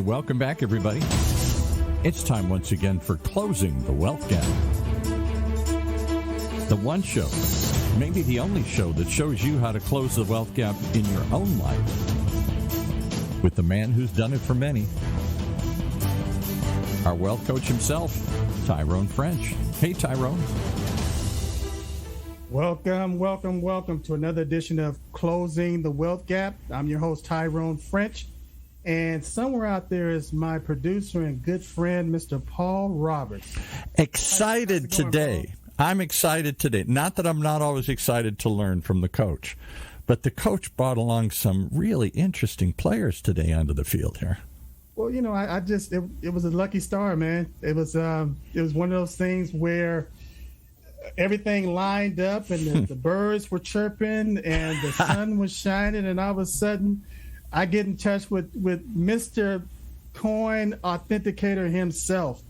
Welcome back, everybody. It's time once again for Closing the Wealth Gap. The one show, maybe the only show, that shows you how to close the wealth gap in your own life with the man who's done it for many, our wealth coach himself, Tyrone French. Hey, Tyrone. Welcome to another edition of Closing the Wealth Gap. I'm your host, Tyrone French. And somewhere out there is my producer and good friend, Mr. Paul Roberts. Excited today. Paul? I'm excited today. Not that I'm not always excited to learn from the coach, but the coach brought along some really interesting players today onto the field here. Well, you know, I just it was a lucky star, man. It was one of those things where everything lined up and the birds were chirping and the sun was shining, and all of a sudden I get in touch with Mr. Coin Authenticator himself.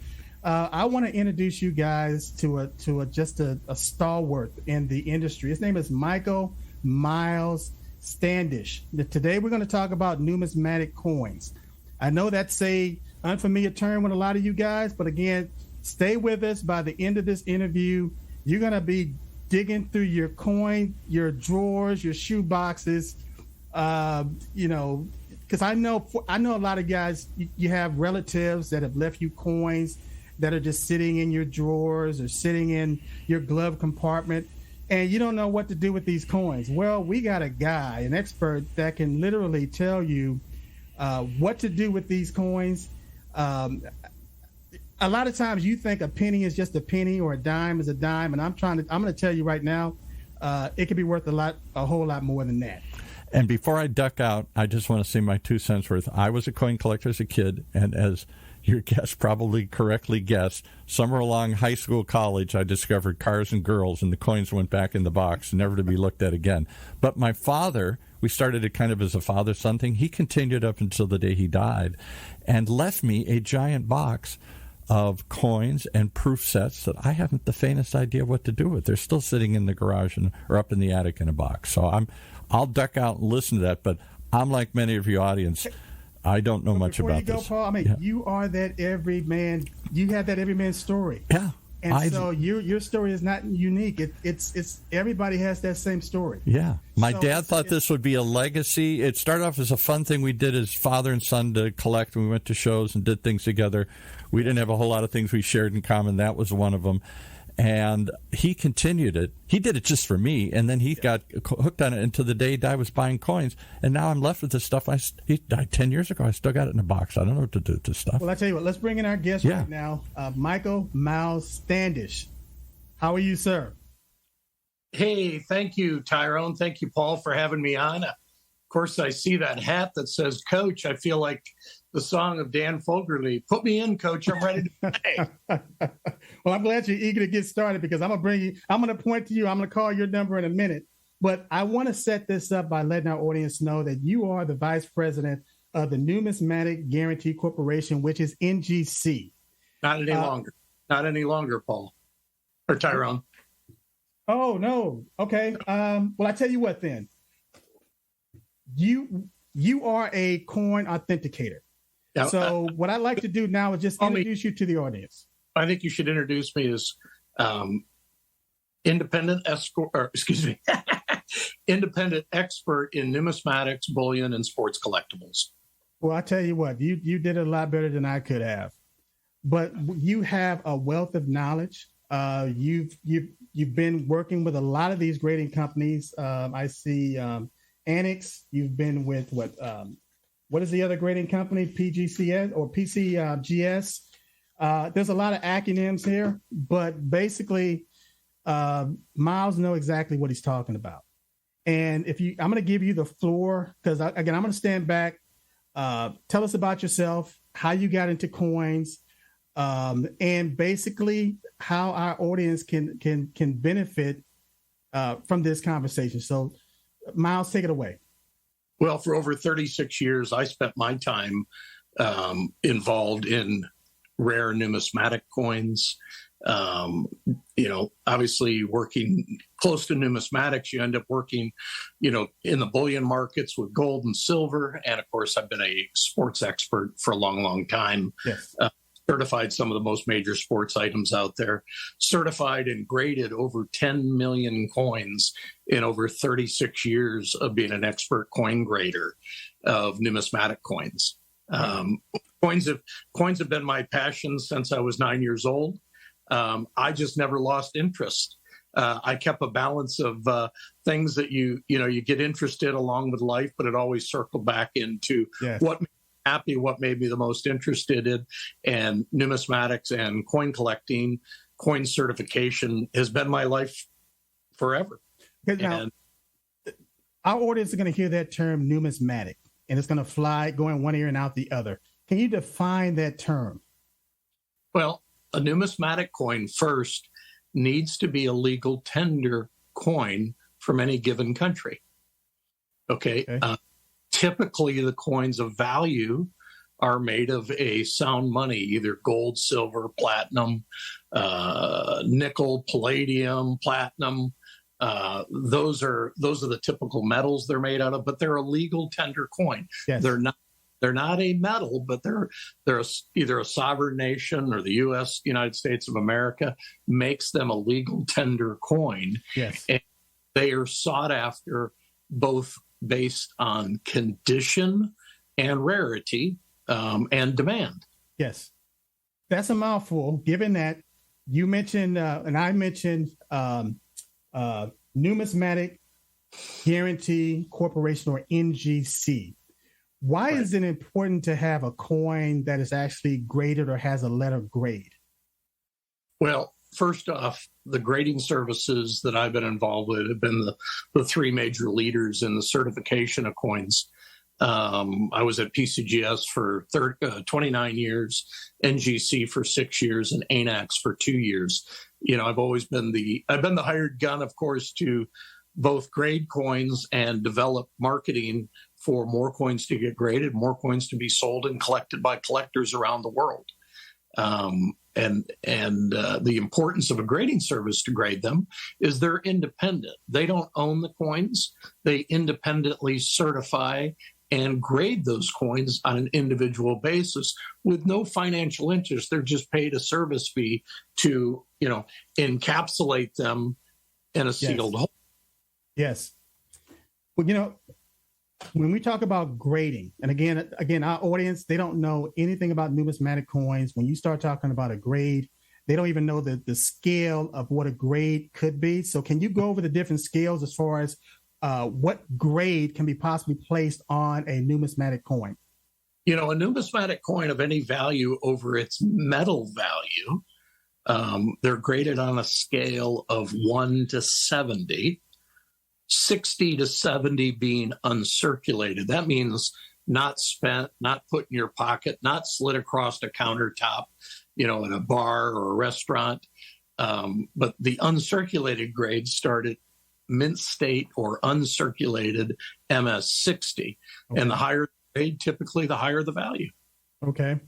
I want to introduce you guys to a stalwart in the industry. His name is Michael Miles Standish. Today we're going to talk about numismatic coins. I know that's a unfamiliar term with a lot of you guys, but again, stay with us. By the end of this interview, you're going to be digging through your coin, your drawers, your shoe boxes. You know, because I know a lot of guys, you have relatives that have left you coins that are just sitting in your drawers or sitting in your glove compartment, and you don't know what to do with these coins. Well, we got a guy, an expert, that can literally tell you what to do with these coins. A lot of times you think a penny is just a penny or a dime is a dime, and I'm going to tell you right now, it could be worth a whole lot more than that. And before I duck out, I just want to say my 2 cents worth. I was a coin collector as a kid, and as your guest probably correctly guessed, somewhere along high school, college, I discovered cars and girls, and the coins went back in the box, never to be looked at again. But my father, we started it kind of as a father-son thing. He continued up until the day he died and left me a giant box of coins and proof sets that I haven't the faintest idea what to do with. They're still sitting in the garage or up in the attic in a box. So I'll duck out and listen to that, but I'm like many of your audience. I don't know much about this. Before you go, Paul, I mean, you are that everyman. You have that everyman story. Yeah. And so your story is not unique. It's everybody has that same story. Yeah. My dad thought this would be a legacy. It started off as a fun thing we did as father and son to collect. We went to shows and did things together. We didn't have a whole lot of things we shared in common. That was one of them. And he continued it. He did it just for me, and then he got hooked on it until the day he died. I was buying coins, and now I'm left with this stuff. He died 10 years ago. I still got it in a box. I don't know what to do with this stuff. Well, I tell you what, let's bring in our guest right now, Michael Miles Standish. How are you, sir? Hey, thank you, Tyrone. Thank you, Paul, for having me on. Of course, I see that hat that says Coach. I feel like the song of Dan Fogerty. Put me in, Coach. I'm ready to play. Well, I'm glad you're eager to get started, because I'm going to point to you. I'm going to call your number in a minute. But I want to set this up by letting our audience know that you are the vice president of the Numismatic Guarantee Corporation, which is NGC. Not any longer. Not any longer, Paul. Or Tyrone. Oh, no. Okay. Well, I tell you what then. You are a coin authenticator. Now, so what I'd like to do now is just introduce you to the audience. I think you should introduce me as independent independent expert in numismatics, bullion, and sports collectibles. Well, I tell you what, you did it a lot better than I could have. But you have a wealth of knowledge. You've been working with a lot of these grading companies. I see Annex. You've been with what is the other grading company? PGCS or PCGS. There's a lot of acronyms here, but basically, Miles knows exactly what he's talking about. And I'm going to give you the floor, because I'm going to stand back. Tell us about yourself, how you got into coins, and basically how our audience can benefit from this conversation. So, Miles, take it away. Well, for over 36 years, I spent my time involved in rare numismatic coins, Obviously working close to numismatics, you end up working, in the bullion markets with gold and silver. And of course, I've been a sports expert for a long, long time. Yes. Certified some of the most major sports items out there, certified and graded over 10 million coins in over 36 years of being an expert coin grader of numismatic coins. Coins have been my passion since I was 9 years old. I just never lost interest. I kept a balance of things that you get interested along with life, but it always circled back into what made me happy, what made me the most interested in. And numismatics and coin collecting, coin certification has been my life forever. Now, our audience is going to hear that term numismatic, and it's going to fly going one ear and out the other. Can you define that term? Well, a numismatic coin first needs to be a legal tender coin from any given country. Okay. Typically, the coins of value are made of a sound money, either gold, silver, platinum, nickel, palladium, platinum. Those are the typical metals they're made out of, but they're a legal tender coin. Yes. They're not a metal, but they're either a sovereign nation or the United States of America makes them a legal tender coin. Yes. And they are sought after both based on condition and rarity and demand. Yes. That's a mouthful, given that you mentioned, and I mentioned Numismatic Guarantee Corporation, or NGC. Why is it important to have a coin that is actually graded or has a letter grade? Well, first off, the grading services that I've been involved with have been the three major leaders in the certification of coins. I was at PCGS for 29 years, NGC for 6 years, and ANAX for 2 years. I've always been the hired gun, of course, to both grade coins and develop marketing for more coins to get graded, more coins to be sold and collected by collectors around the world. And the importance of a grading service to grade them is they're independent. They don't own the coins. They independently certify and grade those coins on an individual basis with no financial interest. They're just paid a service fee to, encapsulate them in a sealed hole. Yes. Well, when we talk about grading, and again, our audience, they don't know anything about numismatic coins. When you start talking about a grade, they don't even know the scale of what a grade could be. So can you go over the different scales as far as what grade can be possibly placed on a numismatic coin? A numismatic coin of any value over its metal value, they're graded on a scale of 1 to 70. 60 to 70 being uncirculated. That means not spent, not put in your pocket, not slid across a countertop, in a bar or a restaurant. But the uncirculated grades start at mint state or uncirculated MS60. Okay. And the higher grade, typically the higher the value. Okay.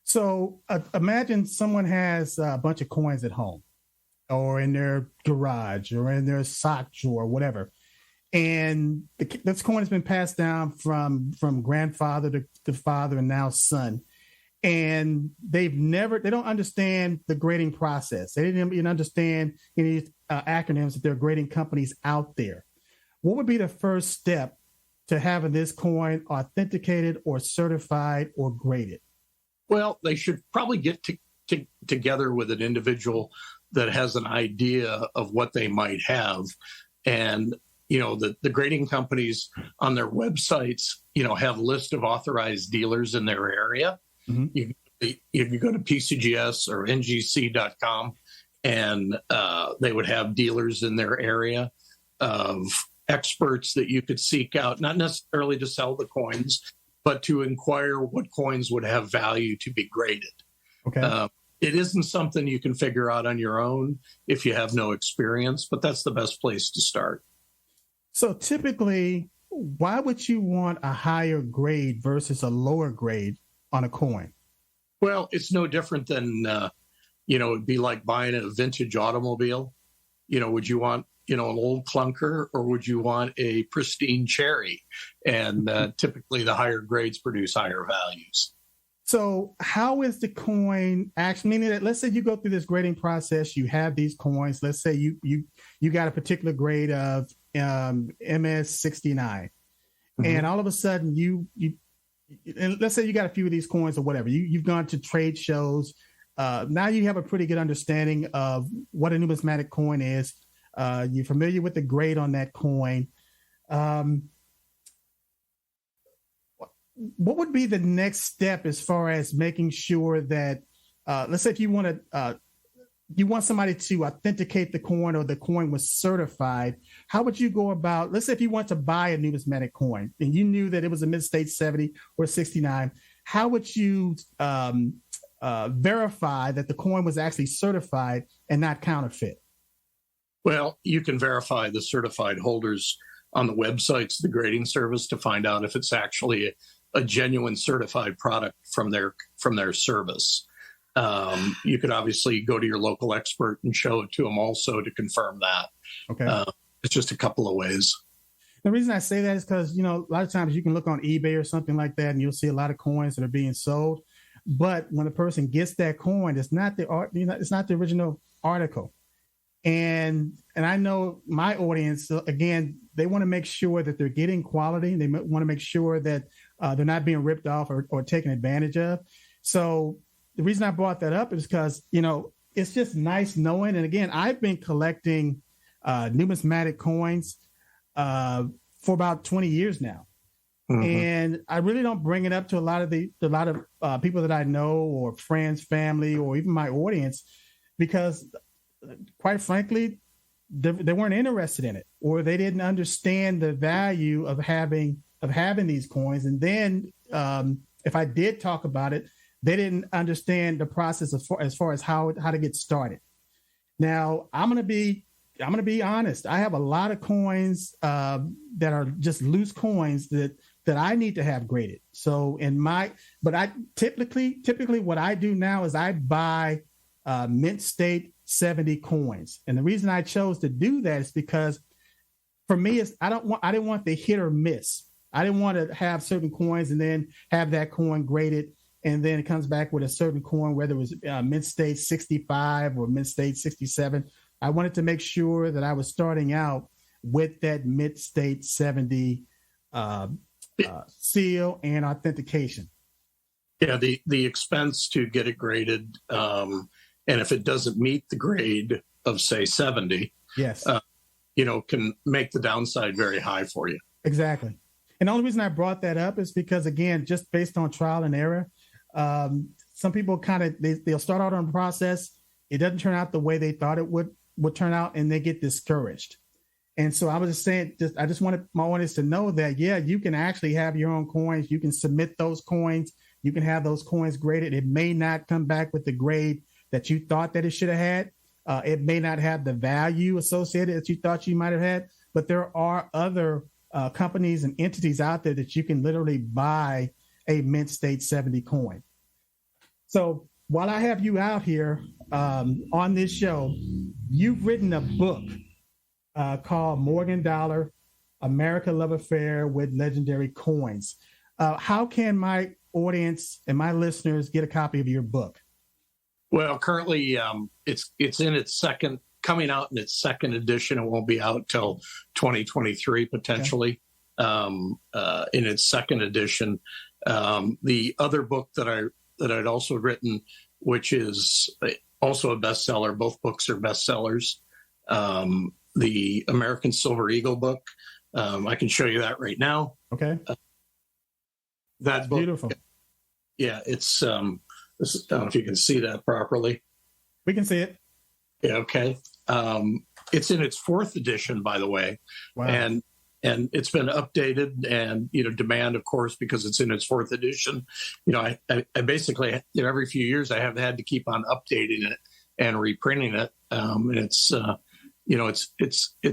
So imagine someone has a bunch of coins at home, or in their garage, or in their sock drawer, whatever. And this coin has been passed down from grandfather to father and now son. And they don't understand the grading process. They didn't even understand any acronyms that there are grading companies out there. What would be the first step to having this coin authenticated or certified or graded? Well, they should probably get together with an individual that has an idea of what they might have. And, the grading companies on their websites, have a list of authorized dealers in their area. Mm-hmm. You go to PCGS or NGC.com, and they would have dealers in their area of experts that you could seek out, not necessarily to sell the coins, but to inquire what coins would have value to be graded. Okay. It isn't something you can figure out on your own if you have no experience, but that's the best place to start. So typically, why would you want a higher grade versus a lower grade on a coin? Well, it's no different than It'd be like buying a vintage automobile. Would you want, an old clunker, or would you want a pristine cherry? And typically the higher grades produce higher values. So how is the coin actually, meaning that let's say you go through this grading process, you have these coins, let's say you got a particular grade of MS 69, and all of a sudden you and let's say you got a few of these coins or whatever, you've gone to trade shows. Now you have a pretty good understanding of what a numismatic coin is. You're familiar with the grade on that coin. What would be the next step as far as making sure that, let's say if you want somebody to authenticate the coin, or the coin was certified, how would you go about, let's say if you want to buy a numismatic coin and you knew that it was a mid-state 70 or 69, how would you verify that the coin was actually certified and not counterfeit? Well, you can verify the certified holders on the websites, the grading service, to find out if it's actually a genuine certified product from their service. You could obviously go to your local expert and show it to them also to confirm that. Okay. It's just a couple of ways. The reason I say that is because, a lot of times you can look on eBay or something like that and you'll see a lot of coins that are being sold. But when a person gets that coin, it's not the art, it's not the original article. And I know my audience, again, they want to make sure that they're getting quality. They want to make sure that they're not being ripped off or taken advantage of. So the reason I brought that up is because, it's just nice knowing. And again, I've been collecting numismatic coins for about 20 years now. Mm-hmm. And I really don't bring it up to a lot of people that I know, or friends, family, or even my audience, because quite frankly, they weren't interested in it, or they didn't understand the value of having these coins. And then if I did talk about it, they didn't understand the process as far as how to get started. Now I'm going to be honest. I have a lot of coins that are just loose coins that I need to have graded. So but I typically what I do now is I buy mint state 70 coins. And the reason I chose to do that is because for me, I didn't want the hit or miss. I didn't want to have certain coins and then have that coin graded, and then it comes back with a certain coin, whether it was mint state 65 or mint state 67. I wanted to make sure that I was starting out with that mint state 70 seal and authentication. Yeah, the expense to get it graded, and if it doesn't meet the grade of, say, 70, yes, can make the downside very high for you. Exactly. And the only reason I brought that up is because, again, just based on trial and error, some people they'll start out on a process. It doesn't turn out the way they thought it would turn out, and they get discouraged. And so I was just saying, I just wanted my audience to know that, yeah, you can actually have your own coins. You can submit those coins. You can have those coins graded. It may not come back with the grade that you thought that it should have had. It may not have the value associated that you thought you might have had, but there are other companies and entities out there that you can literally buy a mint state 70 coin. So while I have you out here on this show, you've written a book called Morgan Dollar, America Love Affair with Legendary Coins. How can my audience and my listeners get a copy of your book? Well, currently it's in its coming out in its second edition. It won't be out till 2023 potentially. Okay. In its second edition, the other book that I'd also written, which is also a bestseller. Both books are bestsellers. The American Silver Eagle book. I can show you that right now. Okay. That's book, beautiful. Yeah, it's. I don't know if you can see that properly. We can see it. Yeah, okay. It's in its fourth edition, by the way. Wow. And it's been updated, and demand, of course, because it's in its fourth edition. I basically, every few years I have had to keep on updating it and reprinting it. And it's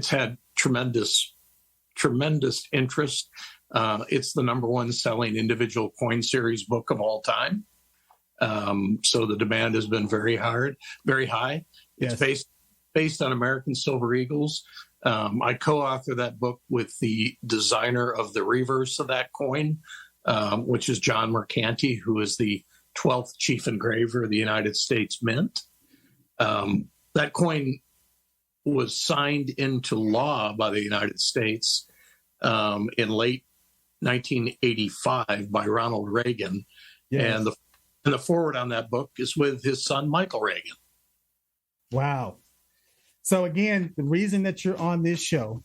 had tremendous interest. It's the number one selling individual coin series book of all time. So the demand has been very high. It's based on American Silver Eagles. I co-authored that book with the designer of the reverse of that coin, which is John Mercanti, who is the 12th chief engraver of the United States Mint. That coin was signed into law by the United States in late 1985 by Ronald Reagan. Yes. And the forward on that book is with his son, Michael Reagan. Wow. So again, the reason that you're on this show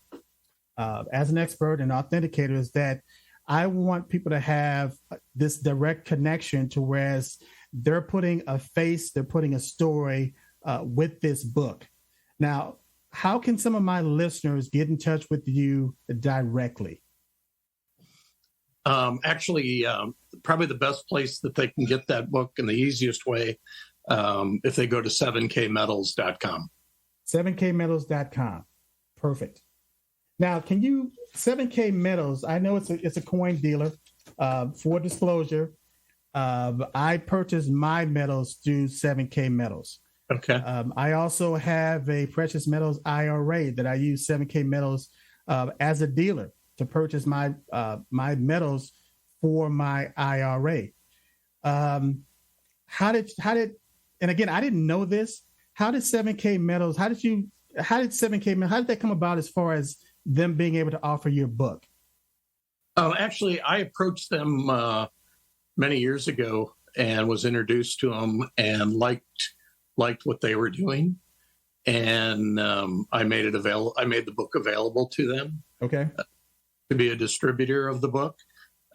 as an expert and authenticator is that I want people to have this direct connection to whereas they're putting a face, they're putting a story with this book. Now, how can some of my listeners get in touch with you directly? Actually, probably the best place that they can get that book and the easiest way, if they go to 7kmetals.com. 7kmetals.com. Perfect. Now, 7K Metals, I know it's a coin dealer. For disclosure, I purchased my metals through 7K Metals. Okay. I also have a precious metals IRA that I use 7K Metals as a dealer to purchase my metals for my IRA. How did and again, I didn't know this. How did 7K Metals, how did that come about as far as them being able to offer your book? Actually, I approached them many years ago and was introduced to them and liked what they were doing. And I made it available. I made the book available to them. Okay. To be a distributor of the book.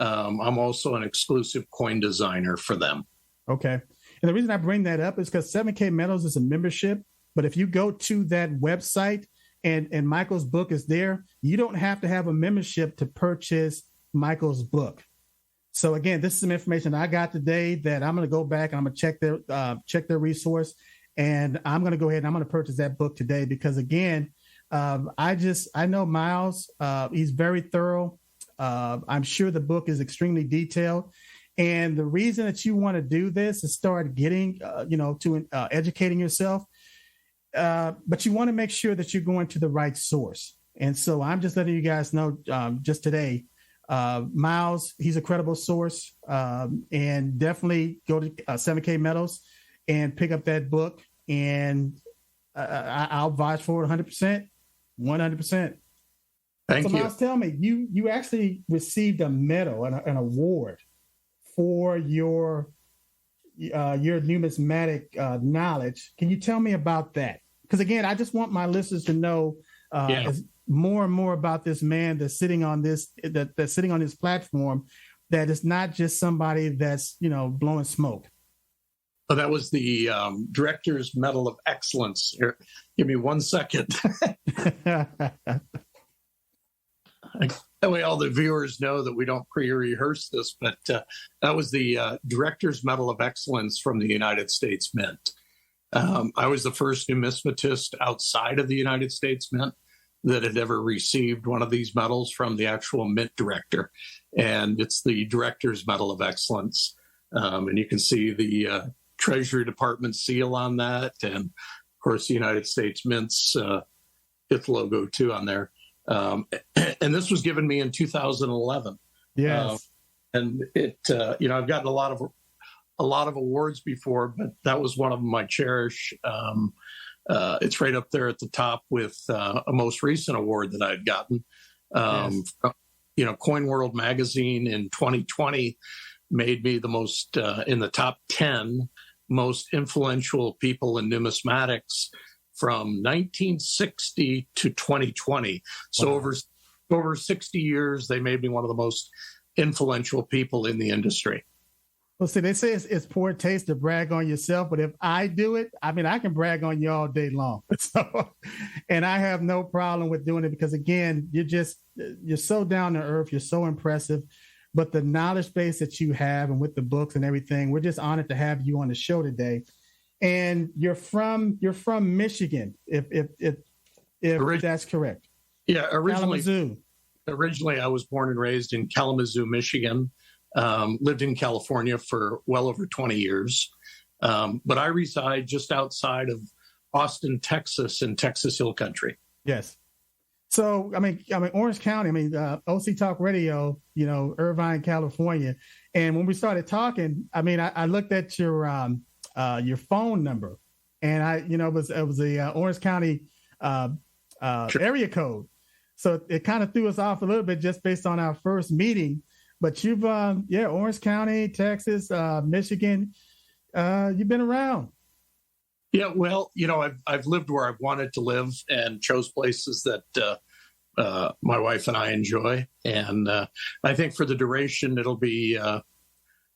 I'm also an exclusive coin designer for them. Okay. And the reason I bring that up is because 7K Metals is a membership. But if you go to that website and Michael's book is there, you don't have to have a membership to purchase Michael's book. So again, this is some information I got today that I'm going to go back and I'm going to check their resource. And I'm going to go ahead and I'm going to purchase that book today because again, I know Miles, he's very thorough. I'm sure the book is extremely detailed. And the reason that you want to do this is start getting, to educating yourself. But you want to make sure that you're going to the right source. And so I'm just letting you guys know just today, Miles, he's a credible source, and definitely go to 7K Metals and pick up that book. And I'll vouch for it 100%. 100%. Thank you. Miles, tell me, you actually received a medal and an award for your numismatic knowledge. Can you tell me about that? Because again, I just want my listeners to know more and more about this man that's sitting on this platform. That is not just somebody that's blowing smoke. Oh, that was the Director's Medal of Excellence. Here, give me 1 second. That way all the viewers know that we don't pre-rehearse this, but that was the Director's Medal of Excellence from the United States Mint. I was the first numismatist outside of the United States Mint that had ever received one of these medals from the actual mint director. And it's the Director's Medal of Excellence. And you can see the Treasury Department seal on that. And of course, the United States Mint's its logo too on there. And this was given me in 2011. Yes. And it, I've gotten a lot of awards before, but that was one of them I cherish. It's right up there at the top with a most recent award that I'd gotten. Coin World magazine in 2020 made me the most in the top 10 most influential people in numismatics from 1960 to 2020. So over 60 years, they made me one of the most influential people in the industry. Well, see, they say it's poor taste to brag on yourself, but if I do it, I can brag on you all day long. And I have no problem with doing it because, again, you're so down to earth, you're so impressive. But the knowledge base that you have and with the books and everything, we're just honored to have you on the show today. And you're from Michigan, if that's correct. Yeah, Kalamazoo. Originally, I was born and raised in Kalamazoo, Michigan. lived in California for well over 20 years. But I reside just outside of Austin, Texas, in Texas Hill Country. Yes. So, I mean, Orange County, OC Talk Radio, Irvine, California. And when we started talking, I looked at your phone number, and it was a Orange County area code. So it kind of threw us off a little bit just based on our first meeting. But you've, Orange County, Texas, Michigan, you've been around. Yeah, well, I've lived where I've wanted to live and chose places that my wife and I enjoy. And I think for the duration, it'll be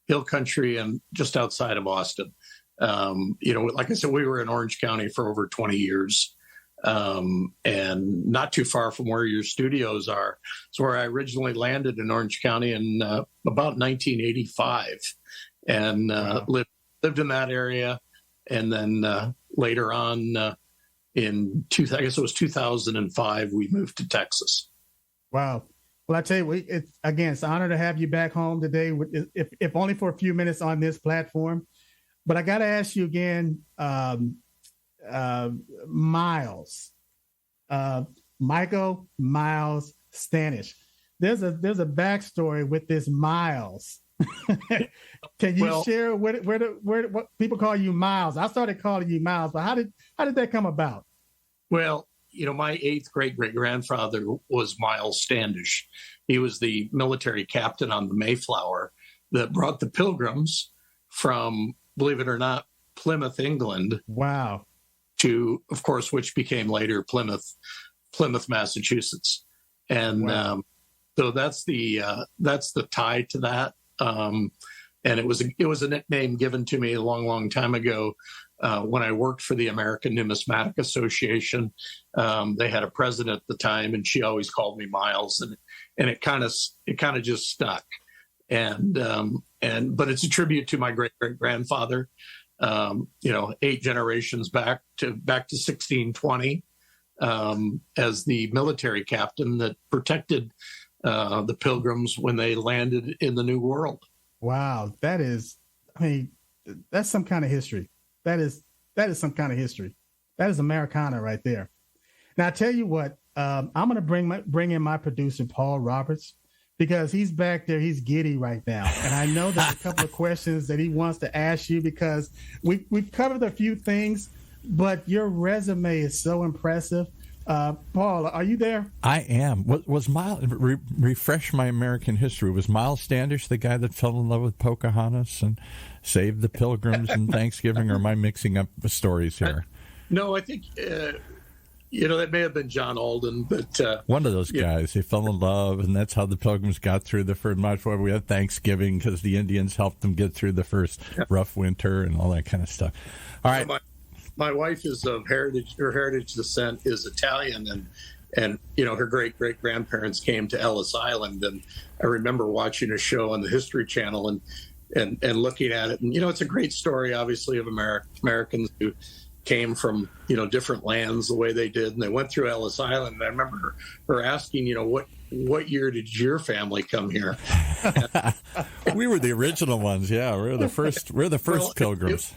Hill Country and just outside of Austin. Like I said, we were in Orange County for over 20 years. And not too far from where your studios are. It's where I originally landed in Orange County in about 1985, and lived in that area. And then later on, I guess it was 2005, we moved to Texas. Wow. Well, I tell you, it's an honor to have you back home today, if only for a few minutes on this platform. But I got to ask you again, Miles, Michael Miles Standish. There's a backstory with this Miles. Can you share what people call you Miles? I started calling you Miles, but how did that come about? Well, my eighth great-great-grandfather was Miles Standish. He was the military captain on the Mayflower that brought the Pilgrims from, believe it or not, Plymouth, England. Wow. To, of course, which became later Plymouth, Massachusetts. And wow. So that's the tie to that. And it was a nickname given to me a long, long time ago when I worked for the American Numismatic Association. They had a president at the time, and she always called me Miles, and it kind of just stuck. But it's a tribute to my great-great-grandfather. 8 generations back to 1620, as the military captain that protected the Pilgrims when they landed in the New World. Wow, that's some kind of history. That is some kind of history. That is Americana right there. Now, I tell you what, I'm going to bring in my producer, Paul Roberts, because he's back there. He's giddy right now. And I know there's a couple of questions that he wants to ask you, because we've covered a few things, but your resume is so impressive. Paul, are you there? I am. Was Miles, refresh my American history, was Miles Standish the guy that fell in love with Pocahontas and saved the Pilgrims in Thanksgiving, or am I mixing up the stories here? No, I think... that may have been John Alden, but... one of those guys, they fell in love, and that's how the Pilgrims got through the first month where we had Thanksgiving, because the Indians helped them get through the first rough winter and all that kind of stuff. All right. My wife is of her heritage descent is Italian, and her great-great-grandparents came to Ellis Island, and I remember watching a show on the History Channel and looking at it, and it's a great story, obviously, of Americans who came from different lands the way they did, and they went through Ellis Island. And I remember her asking, what year did your family come here? We were the original ones. Yeah, we're the first Pilgrims.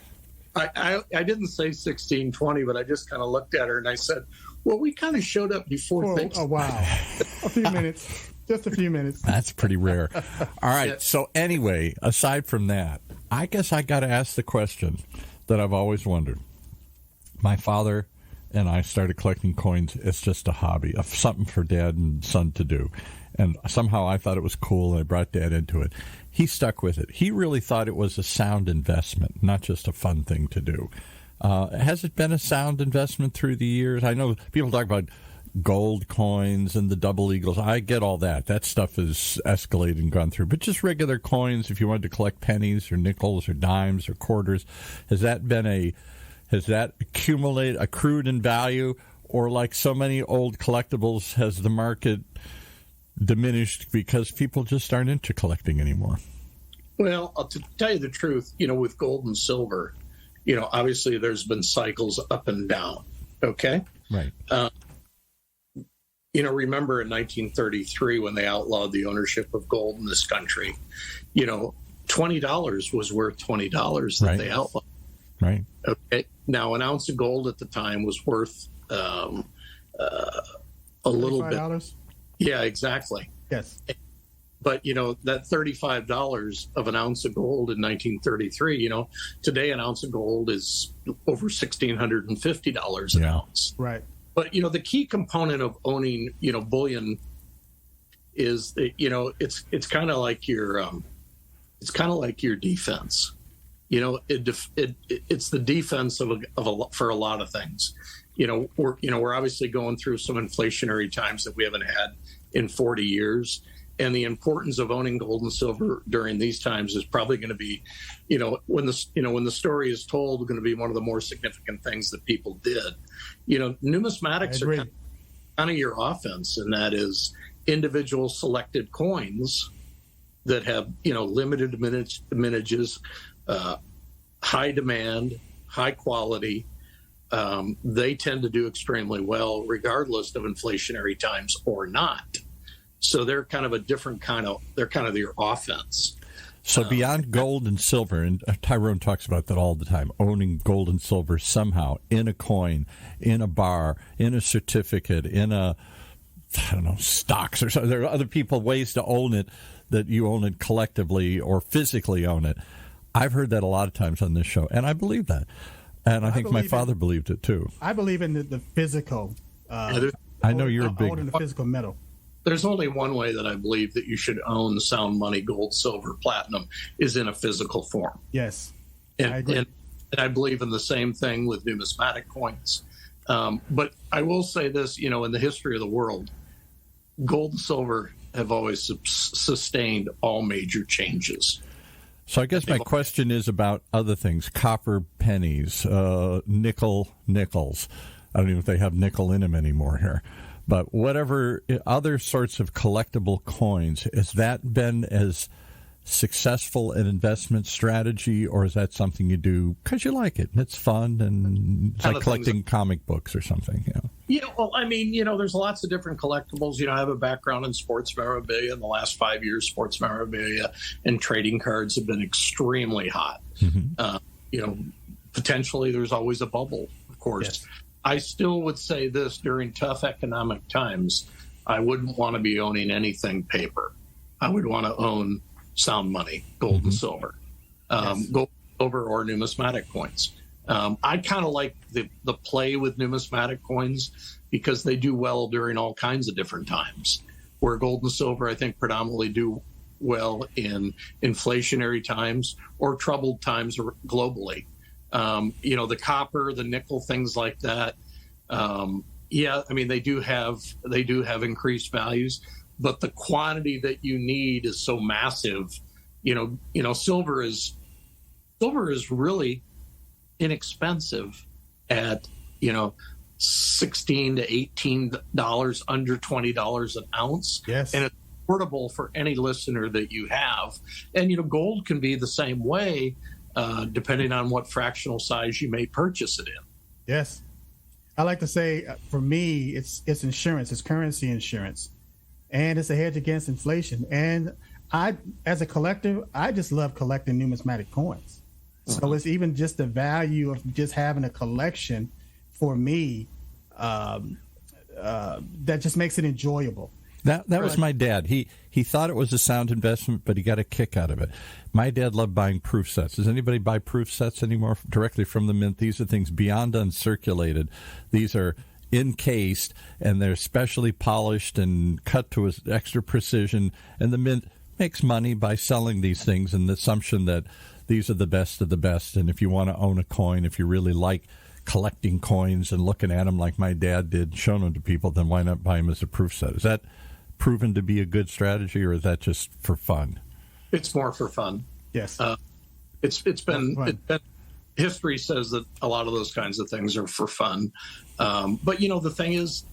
I didn't say 1620, but I just kind of looked at her and I said, well, we kind of showed up before things. Oh, wow. A few minutes. Just a few minutes. That's pretty rare. All right. Yeah. So anyway, aside from that, I guess I got to ask the question that I've always wondered. My father and I started collecting coins as just a hobby, of something for Dad and son to do. And somehow I thought it was cool, and I brought Dad into it. He stuck with it. He really thought it was a sound investment, not just a fun thing to do. Has it been a sound investment through the years? I know people talk about gold coins and the double eagles. I get all that. That stuff is escalated and gone through. But just regular coins, if you wanted to collect pennies or nickels or dimes or quarters, has that accrued in value? Or like so many old collectibles, has the market diminished because people just aren't into collecting anymore? Well, to tell you the truth, with gold and silver, obviously there's been cycles up and down. Okay. Right. remember in 1933 when they outlawed the ownership of gold in this country, $20 was worth $20 that they outlawed. Right. Okay. Now, an ounce of gold at the time was worth a little bit. Yeah, exactly. Yes. But, that $35 of an ounce of gold in 1933, today an ounce of gold is over $1,650 an ounce. Right. But, the key component of owning, bullion is that, it's kind of like your defense. It's the defense for a lot of things. We're obviously going through some inflationary times that we haven't had in 40 years. And the importance of owning gold and silver during these times is probably going to be, when the story is told, going to be one of the more significant things that people did. Numismatics are kind of your offense, and that is individual selected coins that have, limited minages, high demand, high quality. They tend to do extremely well, regardless of inflationary times or not. So they're kind of they're kind of your offense. So beyond gold and silver, and Tyrone talks about that all the time, owning gold and silver somehow in a coin, in a bar, in a certificate, in stocks or something. There are other ways to own it, that you own it collectively or physically own it. I've heard that a lot of times on this show, and I believe that. And I think my father believed it too. I believe in the physical. I know you're a big... owning the physical metal. There's only one way that I believe that you should own sound money, gold, silver, platinum, is in a physical form. Yes. And I agree. And I believe in the same thing with numismatic coins. But I will say this, in the history of the world, gold and silver have always sustained all major changes. So I guess my question is about other things: copper pennies, nickels. I don't even know if they have nickel in them anymore here. But whatever other sorts of collectible coins, has that been as successful an investment strategy, or is that something you do because you like it and it's fun and it's like collecting comic books or something? Yeah, well, there's lots of different collectibles. I have a background in sports memorabilia. In the last 5 years, sports memorabilia and trading cards have been extremely hot. Mm-hmm. Potentially there's always a bubble, of course. Yes. I still would say this: during tough economic times, I wouldn't want to be owning anything paper. I would want to own sound money, gold and silver, gold, silver, or numismatic coins. I kind of like the play with numismatic coins because they do well during all kinds of different times, where gold and silver, I think, predominantly do well in inflationary times or troubled times globally. The copper, the nickel, things like that. They do have increased values, but the quantity that you need is so massive. Silver is really inexpensive at $16 to $18, under $20 an ounce. Yes, and it's affordable for any listener that you have. And gold can be the same way. Depending on what fractional size you may purchase it in. Yes. I like to say, for me, it's insurance. It's currency insurance. And it's a hedge against inflation. And I, as a collector, I just love collecting numismatic coins. Mm-hmm. So it's even just the value of just having a collection for me that just makes it enjoyable. That was my dad. He thought it was a sound investment, but he got a kick out of it. My dad loved buying proof sets. Does anybody buy proof sets anymore directly from the mint? These are things beyond uncirculated. These are encased, and they're specially polished and cut to extra precision. And the mint makes money by selling these things in the assumption that these are the best of the best. And if you want to own a coin, if you really like collecting coins and looking at them like my dad did, showing them to people, then why not buy them as a proof set? Is that proven to be a good strategy, or is that just for fun? It's more for fun. Yes. It's been history says that a lot of those kinds of things are for fun. But the thing is,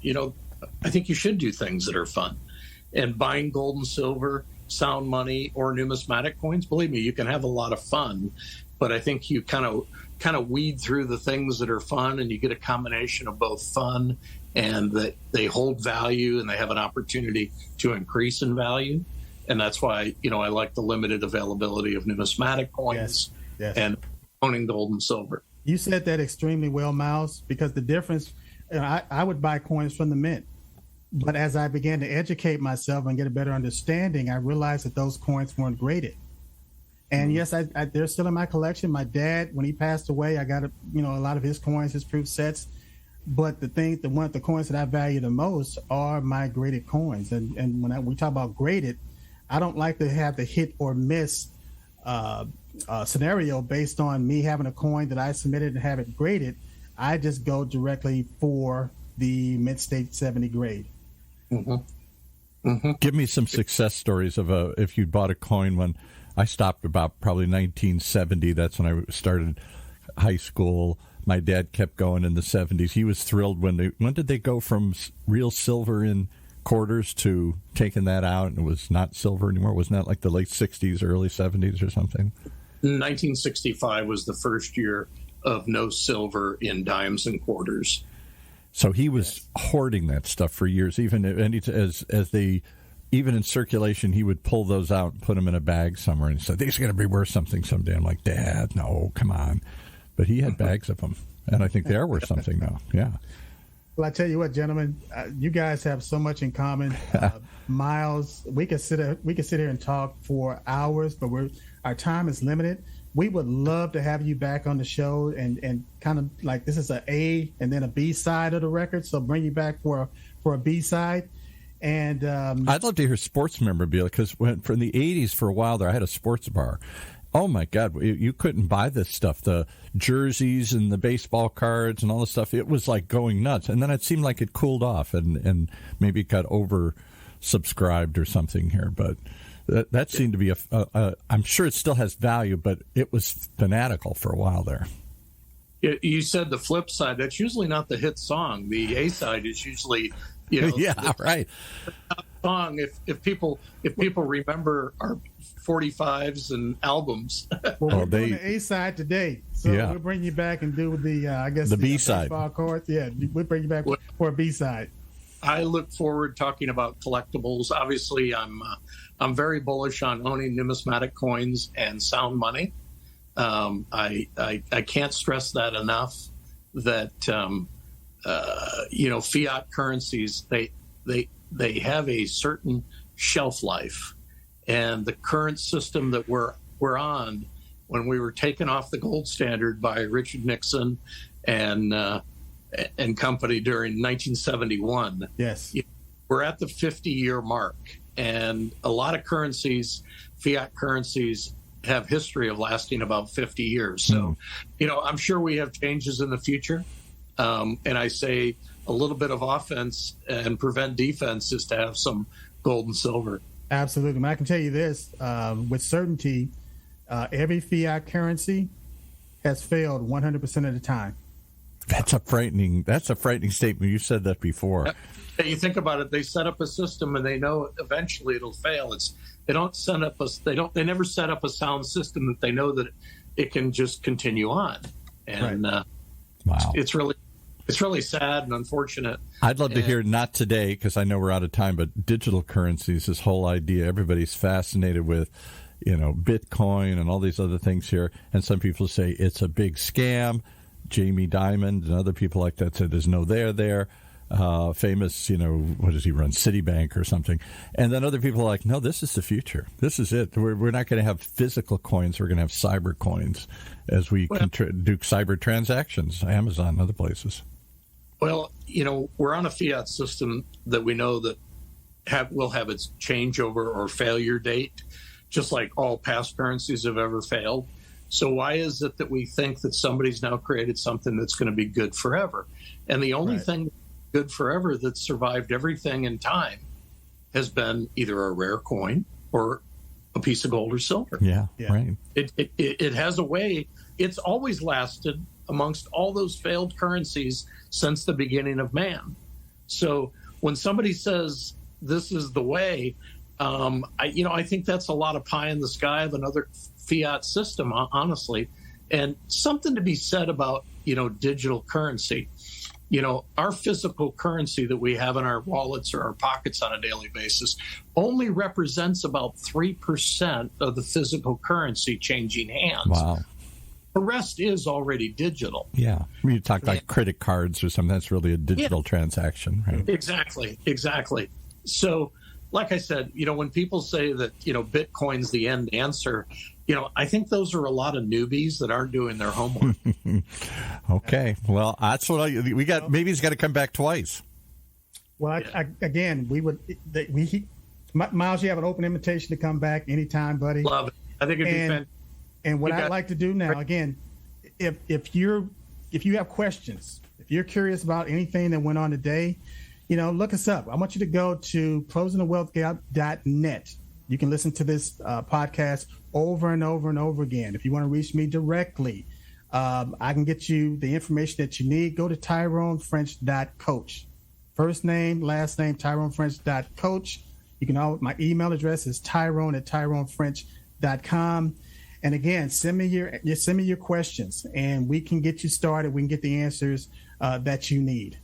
I think you should do things that are fun. And buying gold and silver, sound money, or numismatic coins, believe me, you can have a lot of fun. But I think you kind of weed through the things that are fun, and you get a combination of both fun and that they hold value and they have an opportunity to increase in value. And that's why, I like the limited availability of numismatic coins and owning gold and silver. You said that extremely well, Miles, because the difference, I would buy coins from the mint. But as I began to educate myself and get a better understanding, I realized that those coins weren't graded. And yes, they're still in my collection. My dad, when he passed away, I got a lot of his coins, his proof sets. But the coins that I value the most are my graded coins. And when we talk about graded, I don't like to have the hit or miss scenario based on me having a coin that I submitted and have it graded. I just go directly for the Mint State 70 grade. Mm-hmm. Mm-hmm. Give me some success stories of if you bought a coin when I stopped about probably 1970. That's when I started high school. My dad kept going in the 70s. He was thrilled when did they go from real silver in quarters to taking that out and it was not silver anymore? Wasn't that like the late 60s, early 70s or something? 1965 was the first year of no silver in dimes and quarters. So he was hoarding that stuff for years. Even in circulation, he would pull those out and put them in a bag somewhere. And he said, "These are going to be worth something someday." I'm like, "Dad, no, come on." But he had bags of them, and I think they are worth something now. Yeah. Well, I tell you what, gentlemen, you guys have so much in common. Miles, we could sit here and talk for hours, but our time is limited. We would love to have you back on the show and kind of like this is an A and then a B side of the record. So bring you back for a B side. And I'd love to hear sports memorabilia because from the 80s for a while there, I had a sports bar. Oh, my God, you couldn't buy this stuff, the jerseys and the baseball cards and all this stuff. It was like going nuts. And then it seemed like it cooled off and maybe it got oversubscribed or something here. But that seemed to be I'm sure it still has value, but it was fanatical for a while there. You said the flip side. That's usually not the hit song. The A side is usually, yeah, right. Song. If people remember our 45s and albums. Well, we're doing the A side today, so we'll bring you back and do the B side. Cards. Yeah, we'll bring you back for a B side. I look forward talking about collectibles. Obviously, I'm very bullish on owning numismatic coins and sound money. I can't stress that enough. That fiat currencies they have a certain shelf life, and the current system that we're on, when we were taken off the gold standard by Richard Nixon and company during 1971. Yes, we're at the 50-year mark, and a lot of currencies, fiat currencies, have history of lasting about 50 years. So, I'm sure we have changes in the future. And I say a little bit of offense and prevent defense is to have some gold and silver. Absolutely. I can tell you this with certainty, every fiat currency has failed 100% of the time. That's a frightening statement. You said that before. You think about it, they set up a system and they know eventually it'll fail. They never set up a sound system that they know that it can just continue on. And wow. It's really sad and unfortunate. I'd love to hear, not today because I know we're out of time, but digital currencies, this whole idea, everybody's fascinated with, Bitcoin and all these other things here. And some people say it's a big scam. Jamie Dimon and other people like that said there's no there. Famous, what does he run? Citibank or something. And then other people are like, no, this is the future. This is it. We're not going to have physical coins. We're going to have cyber coins as we do cyber transactions, Amazon and other places. Well, we're on a fiat system that we know that will have its changeover or failure date, just like all past currencies have ever failed. So why is it that we think that somebody's now created something that's going to be good forever? And the only thing good forever that's survived everything in time has been either a rare coin or a piece of gold or silver. Yeah. Right. It has a way. It's always lasted amongst all those failed currencies since the beginning of man. So when somebody says this is the way, I think that's a lot of pie in the sky of another fiat system, honestly. And something to be said about, digital currency. our physical currency that we have in our wallets or our pockets on a daily basis only represents about 3% of the physical currency changing hands. Wow. The rest is already digital. Yeah. When you talk like credit cards or something, that's really a digital transaction, right? Exactly. So, like I said, when people say that, Bitcoin's the end answer, I think those are a lot of newbies that aren't doing their homework. Okay. Well, that's what we got. Maybe he's got to come back twice. Well, Miles, you have an open invitation to come back anytime, buddy. Love it. I think it'd be fantastic. And what I'd like to do now, again, if you have questions, if you're curious about anything that went on today, look us up. I want you to go to closingthewealthgap.net. You can listen to this podcast over and over and over again. If you want to reach me directly, I can get you the information that you need. Go to TyroneFrench.coach. First name, last name, TyroneFrench.coach. You can my email address is Tyrone@TyroneFrench.com. And again, send me your questions, and we can get you started. We can get the answers that you need.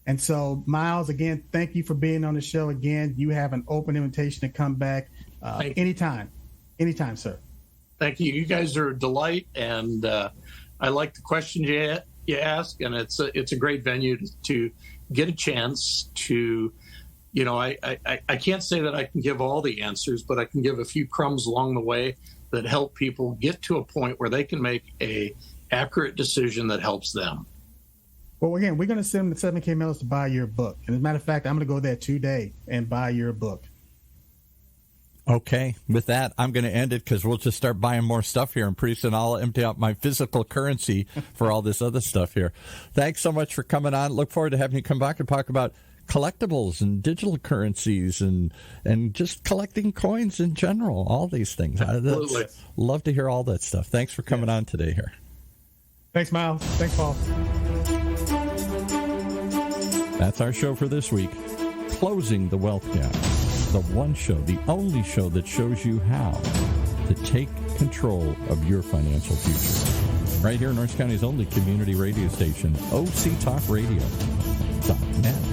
And so, Miles, again, thank you for being on the show. Again, you have an open invitation to come back anytime, sir. Thank you. You guys are a delight, and I like the questions you ask, and it's a great venue to get a chance to. I can't say that I can give all the answers, but I can give a few crumbs along the way that help people get to a point where they can make a accurate decision that helps them. Well, again, we're going to send them the 7K mailers to buy your book. And as a matter of fact, I'm going to go there today and buy your book. Okay. With that, I'm going to end it because we'll just start buying more stuff here. And pretty soon I'll empty out my physical currency for all this other stuff here. Thanks so much for coming on. Look forward to having you come back and talk about collectibles and digital currencies and just collecting coins in general, all these things. Absolutely. Love to hear all that stuff. Thanks for coming on today here. Thanks, Miles. Thanks, Paul. That's our show for this week. Closing the Wealth Gap. The one show, the only show that shows you how to take control of your financial future. Right here in Orange County's only community radio station, OCTalkRadio.net.